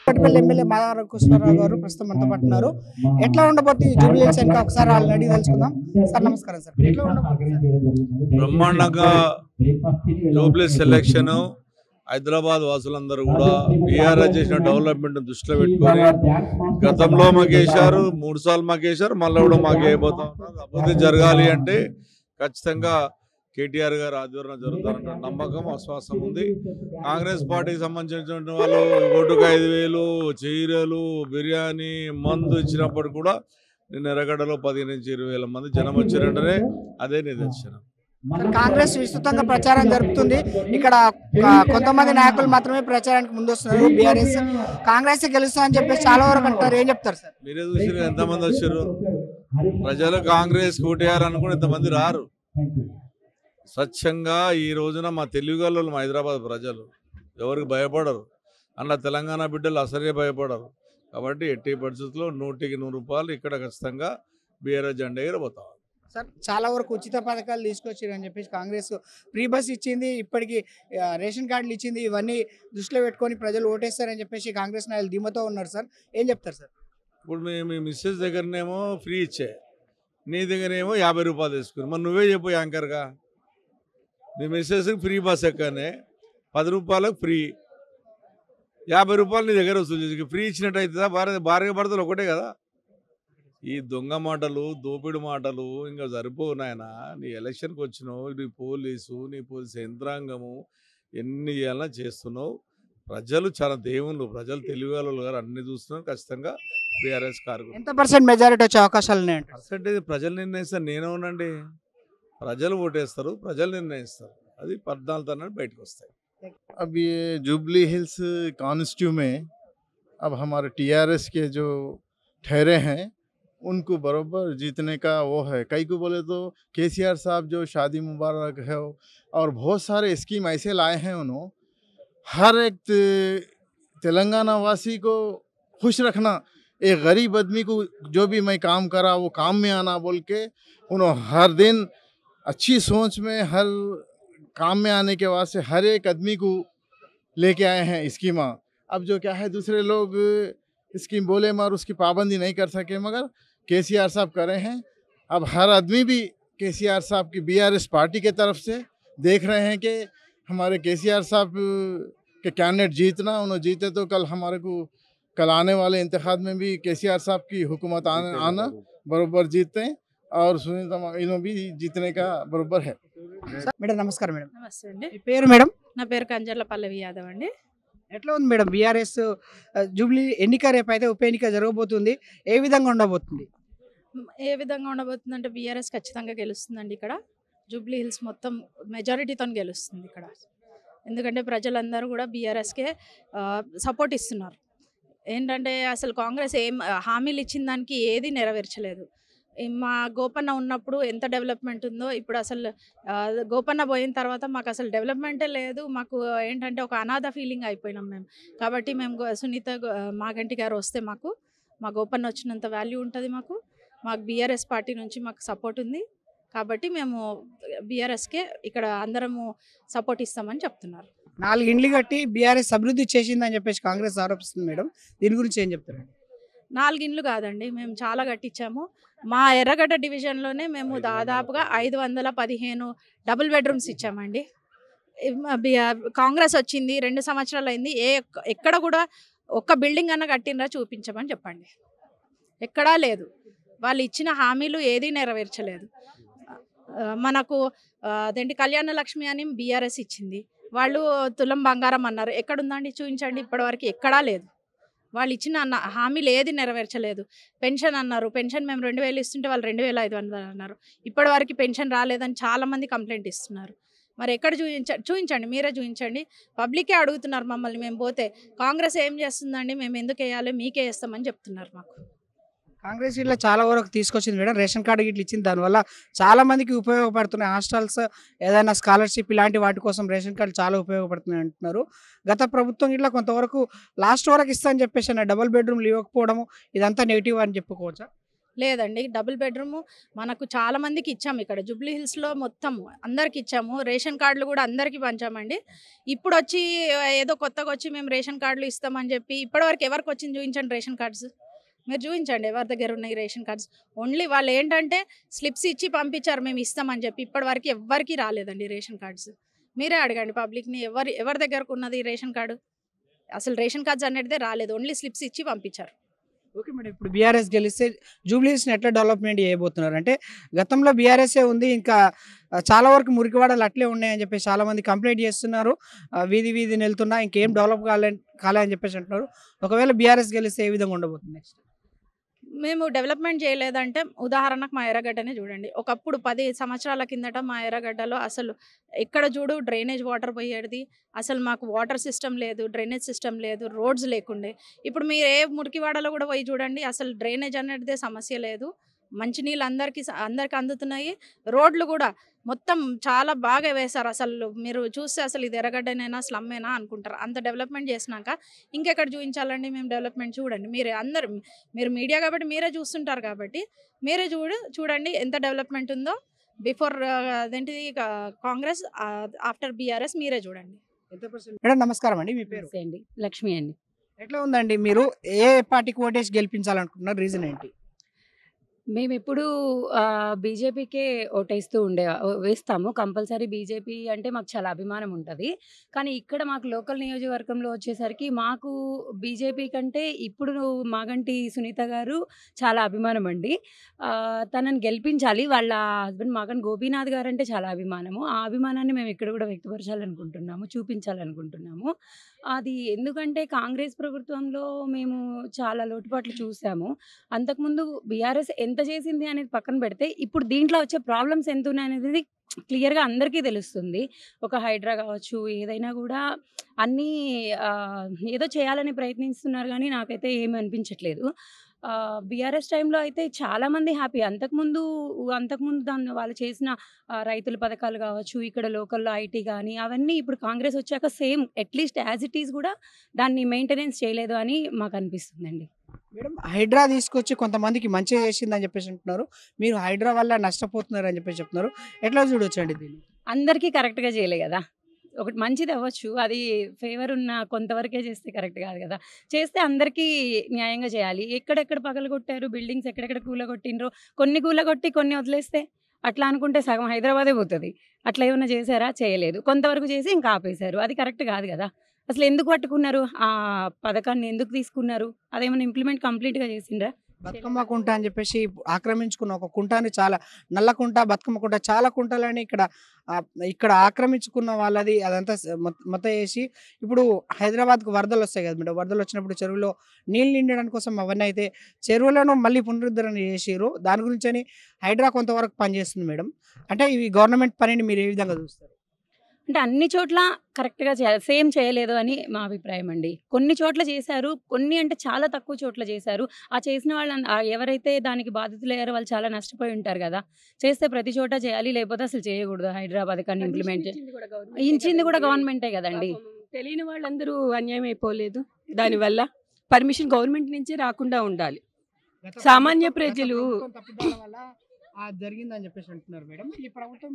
పట్టిపల్లి MLA Madhavaram Krishnarao గారు ప్రస్తుతం మనతో పాటు ఉన్నారు. ఎట్లా ఉండబోతుంది జూబ్లీ హిల్స్ ఇంకా ఒకసారి వాళ్ళని అడిగి తెలుసుకుందాం. సార్ నమస్కారం సార్. ఎట్లా ఉండబోతుంది? బ్రహ్మాండంగా జూబ్లీ సెలక్షన్ హైదరాబాద్ వాసులందరూ కూడా బీఆర్ఎస్ చేసిన డెవలప్మెంట్ దృష్టిలో పెట్టుకొని గతంలో మాకేశారు, 3 సార్లు మాకేశారు, మళ్ళీ కూడా మాకు వేయబోతా ఉన్నారు. అభివృద్ధి జరగాలి అంటే ఖచ్చితంగా కేటీఆర్ గారు ఆధ్వర్యంలో జరుగుతారంట నమ్మకం, విశ్వాసం ఉంది. కాంగ్రెస్ పార్టీకి సంబంధించిన వాళ్ళు ఓటుకు 5,000 చీరలు, బిర్యానీ, మందు ఇచ్చినప్పుడు కూడా నిన్న ఎర్రగడ్డలో 15 నుంచి 20,000 మంది జనం వచ్చినట్టనే అదే నిదర్శనం. కాంగ్రెస్ విస్తృతంగా ప్రచారం జరుపుతుంది. ఇక్కడ కొంతమంది నాయకులు మాత్రమే ప్రచారానికి ముందు వస్తున్నారు. బీఆర్ఎస్ కాంగ్రెస్ గెలుస్తా అని చెప్పేసి చాలా వరకు అంటారు. ఏం చెప్తారు సార్? మీరే చూసారు ఎంతమంది వచ్చారు. ప్రజలు కాంగ్రెస్ కోటేయాలనుకుని ఇంతమంది రారు. స్వచ్ఛంగా ఈ రోజున మా తెలుగులో మా హైదరాబాద్ ప్రజలు ఎవరికి భయపడరు. అలా తెలంగాణ బిడ్డలు అసలే భయపడరు. కాబట్టి ఎట్టి పరిస్థితుల్లో 100కి 100 రూపాయలు ఇక్కడ ఖచ్చితంగా బీఆర్ఎస్ జెండా ఎగరబోతాం. సార్ చాలా వరకు ఉచిత పథకాలు తీసుకొచ్చారు అని చెప్పేసి కాంగ్రెస్ ఫ్రీ బస్ ఇచ్చింది, ఇప్పటికీ రేషన్ కార్డులు ఇచ్చింది. ఇవన్నీ దృష్టిలో పెట్టుకొని ప్రజలు ఓటేస్తారని చెప్పేసి కాంగ్రెస్ నాయకులు ధీమతో ఉన్నారు సార్. ఏం చెప్తారు సార్? ఇప్పుడు మీ మిస్సెస్ దగ్గరనేమో ఫ్రీ ఇచ్చే, నీ దగ్గరేమో 50 రూపాయలు తీసుకుని, మరి నువ్వే చెప్పు యాంకర్గా. మీ మిస్సెస్కి ఫ్రీ బస్ ఎక్కనే 10 రూపాయలకు ఫ్రీ, 50 రూపాయలు నీ దగ్గర వసూలు చేసి ఫ్రీ ఇచ్చినట్టు అవుతుందా? భార్య భర్తలు ఒకటే కదా. ఈ దొంగ మాటలు, దోపిడి మాటలు ఇంకా సరిపోవు నాయన. నీ ఎలక్షన్కి వచ్చినావు, నీ పోలీసు యంత్రాంగము ఎన్ని చేయాలన్నా చేస్తున్నావు. ప్రజలు చాలా దేవుళ్ళు, ప్రజలు తెలివిగలలు గారు అన్ని చూస్తున్నారు. ఖచ్చితంగా బీఆర్ఎస్ కారు. ఎంత % మెజారిటీ వచ్చే అవకాశాలు ఉన్నాయంట? పర్సెంటేజ్ ప్రజలు నిర్ణయిస్తారు, నేనే ఉన్నాండి. ప్రజలు ఓటేస్తారు, ప్రజలు నిర్ణయిస్తారు. అది 14 తన బయటకు వస్తాయి. अब ये जुबली हिल्स कॉन्स्टिट्यू में अब हमारे टीआरएस के जो ठहरे हैं उनको बराबर जीतने का वो है. कई को बोले तो केसीआर साहब जो शादी मुबारक है और बहुत सारे स्कीम ऐसे लाए हैं उन्होंने हर एक तेलंगाना वासी को खुश रखना. एक गरीब आदमी को जो भी मैं काम करा वो काम में आना बोल के उन्होंने हर दिन अच्छी सोच में हर काम में आने के वास्ते हर एक आदमी को लेके आए हैं स्कीमा. अब जो क्या है दूसरे लोग स्कीम बोले मगर उसकी पाबंदी नहीं कर सके, मगर केसीआर साहब करे हैं. अब हर आदमी भी केसीआर साहब की बीआरएस पार्टी के तरफ से देख रहे हैं कि हमारे केसीआर साहब के कैंडिडेट जीतना, उन्होंने जीते तो कल हमारे को कल आने वाले इंतखाब में भी केसीआर साहब की हुकूमत आना बराबर जीतते हैं और सुनीता इन्हों भी जीतने का बराबर है. మేడం నమస్కారం. మేడం నమస్తే అండి. మీ పేరు మేడం? నా పేరు కంజర్ల పల్లవి యాదవ్ అండి. ఎట్లా ఉంది మేడం బీఆర్ఎస్ జూబ్లీ ఎన్నిక? రేపు అయితే ఉప ఎన్నిక జరగబోతుంది. ఏ విధంగా ఉండబోతుంది? ఏ విధంగా ఉండబోతుందంటే బీఆర్ఎస్ ఖచ్చితంగా గెలుస్తుందండి. ఇక్కడ జూబ్లీ హిల్స్ మొత్తం మెజారిటీతో గెలుస్తుంది ఇక్కడ. ఎందుకంటే ప్రజలందరూ కూడా బీఆర్ఎస్కే సపోర్ట్ ఇస్తున్నారు. ఏంటంటే అసలు కాంగ్రెస్ ఏం హామీలు ఇచ్చిన దానికి ఏది నెరవేర్చలేదు. మా గోపన్న ఉన్నప్పుడు ఎంత డెవలప్మెంట్ ఉందో ఇప్పుడు అసలు గోపన్న పోయిన తర్వాత మాకు అసలు డెవలప్మెంటే లేదు. మాకు ఏంటంటే ఒక అనాథ ఫీలింగ్ అయిపోయినాం మేము. కాబట్టి మేము సునీత మాగంటి గారు వస్తే మా గోపన్న వచ్చినంత వాల్యూ ఉంటుంది. మాకు బీఆర్ఎస్ పార్టీ నుంచి మాకు సపోర్ట్ ఉంది. కాబట్టి మేము బీఆర్ఎస్కే ఇక్కడ అందరము సపోర్ట్ ఇస్తామని చెప్తున్నారు. 4 ఇండ్లు కట్టి బీఆర్ఎస్ అభివృద్ధి చేసిందని చెప్పేసి కాంగ్రెస్ ఆరోపిస్తుంది మేడం. దీని గురించి ఏం చెప్తారు? 4 ఇండ్లు కాదండి, మేము చాలా కట్టించాము. మా ఎర్రగడ్డ డివిజన్లోనే మేము దాదాపుగా 515 డబుల్ బెడ్రూమ్స్ ఇచ్చామండి. కాంగ్రెస్ వచ్చింది 2 సంవత్సరాలు అయింది. ఎక్కడ కూడా ఒక్క బిల్డింగ్ అన్న కట్టినరా చూపించమని చెప్పండి. ఎక్కడా లేదు. వాళ్ళు ఇచ్చిన హామీలు ఏదీ నెరవేర్చలేదు. మనకు అదేంటి కళ్యాణ లక్ష్మి అని బీఆర్ఎస్ ఇచ్చింది. వాళ్ళు తులం బంగారం అన్నారు. ఎక్కడుందండి చూపించండి. ఇప్పటివరకు ఎక్కడా లేదు. వాళ్ళు ఇచ్చిన హామీలు ఏది నెరవేర్చలేదు. పెన్షన్ అన్నారు, పెన్షన్ మేము 2,000 ఇస్తుంటే వాళ్ళు 2,500 అన్నారు. ఇప్పటివరకు పెన్షన్ రాలేదని చాలామంది కంప్లైంట్ ఇస్తున్నారు. మరి ఎక్కడ చూపించండి, మీరే చూపించండి. పబ్లికే అడుగుతున్నారు మమ్మల్ని. మేము పోతే కాంగ్రెస్ ఏం చేస్తుందండి, మేము ఎందుకు వేయాలి, మీకే వేస్తామని చెప్తున్నారు. మాకు కాంగ్రెస్ ఇట్లా చాలా వరకు తీసుకొచ్చింది మేడం. రేషన్ కార్డు గిట్ల ఇచ్చింది. దానివల్ల చాలా మందికి ఉపయోగపడుతున్నాయి. హాస్టల్స్ ఏదైనా స్కాలర్షిప్ ఇలాంటి వాటి కోసం రేషన్ కార్డు చాలా ఉపయోగపడుతున్నాయి అంటున్నారు. గత ప్రభుత్వం ఇట్లా కొంతవరకు లాస్ట్ వరకు ఇస్తా అని చెప్పేసి డబుల్ బెడ్రూమ్లు ఇవ్వకపోవడము ఇదంతా నెగిటివ్ అని చెప్పుకోవచ్చా? లేదండి. డబుల్ బెడ్‌రూమ్ మనకు చాలా మందికి ఇచ్చాము ఇక్కడ. జూబ్లీ హిల్స్‌లో మొత్తం అందరికి ఇచ్చాము. రేషన్ కార్డులు కూడా అందరికీ పంచామండి. ఇప్పుడొచ్చి ఏదో కొత్తగొచ్చి మేము రేషన్ కార్డులు ఇస్తామని చెప్పి ఇప్పటివరకు ఎవరికొచ్చింది చూయించండి రేషన్ కార్డ్స్. మీరు చూయించండి ఎవరి దగ్గర ఉన్నాయి రేషన్ కార్డ్స్. ఓన్లీ వాళ్ళేంటంటే స్లిప్స్ ఇచ్చి పంపించారు మేము ఇస్తామని చెప్పి. ఇప్పటివరకు ఎవ్వరికీ రాలేదండి రేషన్ కార్డ్స్. మీరే అడగండి పబ్లిక్‌ని ఎవరి దగ్గరకు ఉన్నది రేషన్ కార్డు? అసలు రేషన్ కార్డ్స్ అనేటిదే రాలేదు. ఓన్లీ స్లిప్స్ ఇచ్చి పంపించారు. Okay madam. ఇప్పుడు బీఆర్ఎస్ గెలిస్తే జూబ్లీ హిల్స్‌ని ఎట్లా డెవలప్‌మెంట్ చేయబోతున్నారు? అంటే గతంలో బీఆర్ఎస్సే ఉంది. ఇంకా చాలా వరకు మురికివాడలు అట్లే ఉన్నాయని చెప్పేసి చాలామంది కంప్లెయింట్ చేస్తున్నారు. వీధి వీధిని వెళ్తున్నా ఇంకేం డెవలప్ కాలే అని చెప్పేసి అంటున్నారు. ఒకవేళ బీఆర్ఎస్ గెలిస్తే ఏ విధంగా ఉండబోతుంది నెక్స్ట్? మేము డెవలప్‌మెంట్ చేయలేదంటే ఉదాహరణకు మా ఎర్రగడ్డనే చూడండి. ఒకప్పుడు 10 సంవత్సరాల కిందట మా ఎర్రగడ్డలో అసలు ఎక్కడ చూడు డ్రైనేజ్ వాటర్ పోయేది. అసలు మాకు వాటర్ సిస్టమ్ లేదు, డ్రైనేజ్ సిస్టమ్ లేదు, రోడ్స్ లేకుండే. ఇప్పుడు మీరు ఏ మురికివాడలో కూడా పోయి చూడండి అసలు డ్రైనేజ్ అనేటిదే సమస్య లేదు. మంచినీళ్ళు అందరికి అందుతున్నాయి. రోడ్లు కూడా మొత్తం చాలా బాగా వేశారు. అసలు మీరు చూస్తే అసలు ఇది ఎర్రగడ్డనేనా స్లమ్మేనా అనుకుంటారు. అంత డెవలప్‌మెంట్ చేసినాక ఇంకెక్కడ చూయించాలండి మేము డెవలప్‌మెంట్? చూడండి మీరు మీడియా కాబట్టి మీరే చూస్తుంటారు కాబట్టి మీరే చూడండి ఎంత డెవలప్‌మెంట్ ఉందో. బిఫోర్ అదేంటిది కాంగ్రెస్, ఆఫ్టర్ బీఆర్ఎస్ మీరే చూడండి. ఎంత పర్సెంట్? మేడం నమస్కారం అండి. మీ పేరు? నమస్తే అండి. లక్ష్మి అండి. ఎట్లా ఉందండి? మీరు ఏ పార్టీకి ఓటేసి గెలిపించాలనుకుంటున్నారు? రీజన్ ఏంటి? మేమెప్పుడూ బీజేపీకే వేస్తాము. కంపల్సరీ బీజేపీ అంటే మాకు చాలా అభిమానం ఉంటది. కానీ ఇక్కడ మాకు లోకల్ నియోజకవర్గంలో వచ్చేసరికి మాకు బీజేపీ కంటే ఇప్పుడు మాగంటి సునీత గారు చాలా అభిమానం అండి. తనని గెలిపించాలి. వాళ్ళ హస్బెండ్ మాగంటి గోపీనాథ్ గారంటే చాలా అభిమానము. ఆ అభిమానాన్ని మేము ఇక్కడ కూడా వ్యక్తపరచాలనుకుంటున్నాము, చూపించాలనుకుంటున్నాము. అది ఎందుకంటే కాంగ్రెస్ ప్రభుత్వంలో మేము చాలా లోటుపాట్లు చూసాము. అంతకుముందు బీఆర్ఎస్ ఎంత చేసింది అనేది పక్కన పెడితే ఇప్పుడు దీంట్లో వచ్చే ప్రాబ్లమ్స్ ఎంత ఉన్నాయనేది క్లియర్‌గా అందరికీ తెలుస్తుంది. ఒక హైడ్రా కావచ్చు, ఏదైనా కూడా అన్నీ ఏదో చేయాలని ప్రయత్నిస్తున్నారు గానీ నాకైతే ఏమి అనిపించట్లేదు. బీఆర్ఎస్ టైంలో అయితే చాలామంది హ్యాపీ. అంతకుముందు వాళ్ళు చేసిన రైతుల పథకాలు కావచ్చు, ఇక్కడ లోకల్‌లో ఐటీ గానీ అవన్నీ ఇప్పుడు కాంగ్రెస్ వచ్చాక same at least as it is కూడా దాన్ని మెయింటెనెన్స్ చేయలేదు అని మాకనిపిస్తుందండి. మేడం హైడ్రా తీసుకొచ్చి కొంతమందికి మంచిగా చేసిందని చెప్పేసి అంటున్నారు. మీరు హైడ్రా వల్ల నష్టపోతున్నారని చెప్పేసి చెప్తున్నారు. ఎట్లా చూడొచ్చండి దీన్ని? అందరికీ కరెక్ట్‌గా చేయలే గదా! ఒకటి మంచిది అవ్వచ్చు. అది ఫేవర్ ఉన్న కొంతవరకే చేస్తే కరెక్ట్ కాదు కదా! చేస్తే అందరికీ న్యాయంగా చేయాలి. ఎక్కడెక్కడ పగలగొట్టారు, బిల్డింగ్స్ ఎక్కడెక్కడ కూలగొట్టిండ్రో, కొన్ని కూలగొట్టి కొన్ని వదిలేస్తే అట్లా అనుకుంటే సగం హైదరాబాదే పోతది. అట్లా ఏమన్నా చేశారా? చేయలేదు. కొంతవరకు చేసి ఇంకా ఆపేశారు. అది కరెక్ట్ కాదు కదా! అసలు ఎందుకు పట్టుకున్నారు? ఆ పథకాన్ని ఎందుకు తీసుకున్నారు? అదేమన్నా ఇంప్లిమెంట్ కంప్లీట్‌గా చేసిండ్రా? బతుకమ్మ కుంట అని చెప్పేసి ఆక్రమించుకున్న ఒక కుంటాని చాలా నల్ల కుంట, బతుకమ్మ కుంట చాలా కుంటలని ఇక్కడ ఆక్రమించుకున్న వాళ్ళది అదంతా మొత్తం వేసి ఇప్పుడు హైదరాబాద్‌కు వరదలు వస్తాయి కదా మేడం. వరదలు వచ్చినప్పుడు చెరువులో నీళ్ళు నిండడానికి కోసం అవన్నీ అయితే చెరువులను మళ్ళీ పునరుద్ధరణ చేసిర్రు. దాని గురించని హైడ్రా కొంతవరకు పనిచేస్తుంది మేడం. అంటే ఇవి గవర్నమెంట్ పనిని మీరు ఏ విధంగా చూస్తారు? అంటే అన్ని చోట్ల కరెక్ట్‌గా చేయాలి. సేమ్ చేయలేదు అని మా అభిప్రాయం అండి. కొన్ని చోట్ల చేశారు. కొన్ని అంటే చాలా తక్కువ చోట్ల చేశారు. ఆ చేసిన ఎవరైతే దానికి బాధితులయ్యారో వాళ్ళు చాలా నష్టపోయి ఉంటారు గదా! చేస్తే ప్రతి చోట చేయాలి. లేకపోతే అసలు చేయకూడదు. హైదరాబాద్ కానీ ఇంప్లిమెంట్ ఇచ్చింది కూడా గవర్నమెంటే గదండీ! తెలియని వాళ్ళందరూ అన్యాయం అయిపోలేదు. దానివల్ల పర్మిషన్ గవర్నమెంట్ నుంచే రాకుండా ఉండాలి. సామాన్య ప్రజలు జరిగిందని చెప్పేసి అంటున్నారు మేడం. ఈ ప్రభుత్వం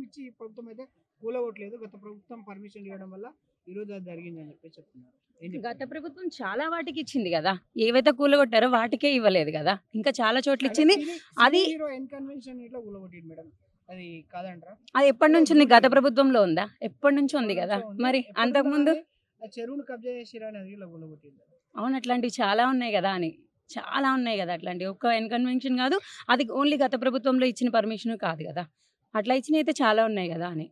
అయితే కూలగొట్టలేదు. గత ప్రభుత్వం పర్మిషన్ ఇవ్వడం వల్ల ఈరోజు అది జరిగిందని చెప్పేసి చెప్తున్నారు. గత ప్రభుత్వం చాలా వాటికి ఇచ్చింది కదా! ఏవైతే కూలగొట్టారో వాటికే ఇవ్వలేదు కదా! ఇంకా చాలా చోట్ల ఇచ్చింది. అది మేడం అది కాదంటారా? అది ఎప్పటి నుంచి ఉంది? గత ప్రభుత్వంలో ఉందా? ఎప్పటి నుంచి ఉంది కదా! మరి అంతకుముందు చెరువును కబ్జా చేసిరని అది కూలగొట్టింది. అవును, అట్లాంటివి చాలా ఉన్నాయి కదా అని. చాలా ఉన్నాయి కదా అట్లాంటివి. ఒక్క ఇన్కన్వెన్షన్ కాదు. అది ఓన్లీ గత ప్రభుత్వంలో ఇచ్చిన పర్మిషన్ కాదు కదా! అట్లా ఇచ్చినవి అయితే చాలా ఉన్నాయి కదా అని.